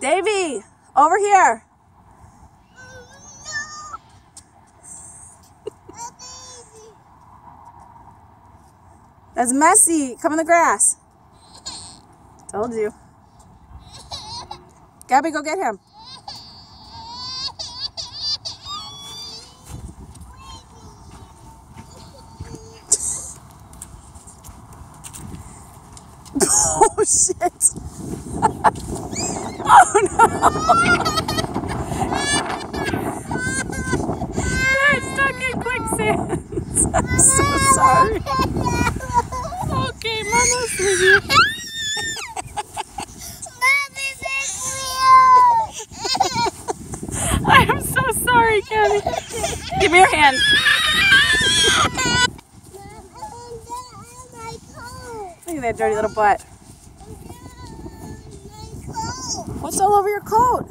Davey, over here. That's messy. Come in the grass. Told you. Gabby, go get him. Oh shit. Oh no. They're stuck in quicksand. I'm so sorry. Okay, Mama's with you. I am so sorry, Gabby. Give me your hand. Look at that dirty little butt. What's all over your coat?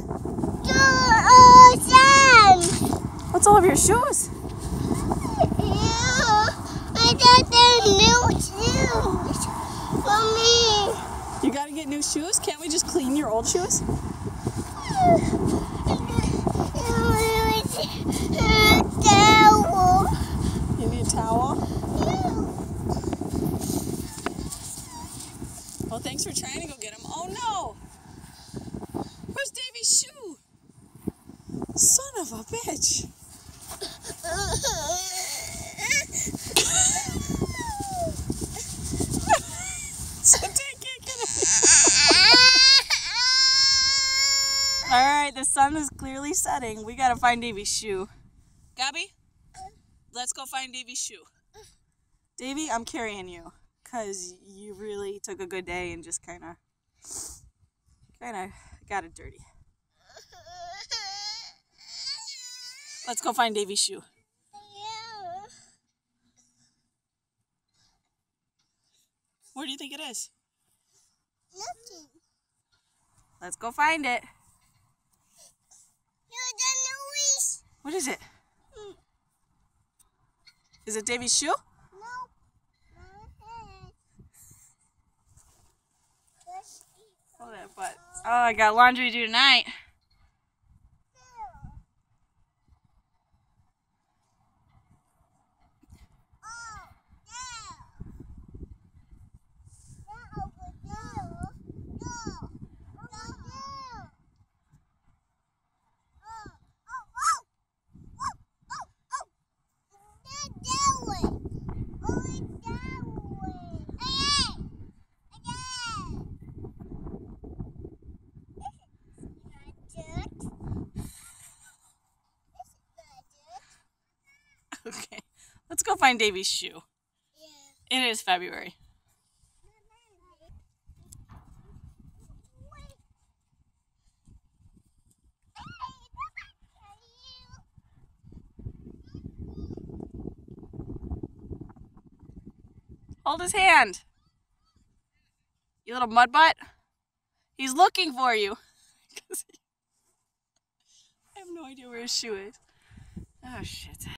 What's all over your shoes? I got the new shoes for me. You gotta get new shoes? Can't we just clean your old shoes? You need a towel? Well, thanks for trying to go get him. Oh no! Where's Davy's shoe? Son of a bitch! So they can't get it. Alright, the sun is clearly setting. We gotta find Davy's shoe. Gabby? Let's go find Davy's shoe. Davy, I'm carrying you. Because you really took a good day and just kind of got it dirty. Let's go find Davy's shoe. Where do you think it is? Nothing. Let's go find it. You What is it? Is it Davy's shoe? Oh, that butt. Oh, I got laundry to do tonight. Okay, let's go find Davy's shoe. Yeah. It is February. Hold his hand. You little mud butt. He's looking for you. I have no idea where his shoe is. Oh shit.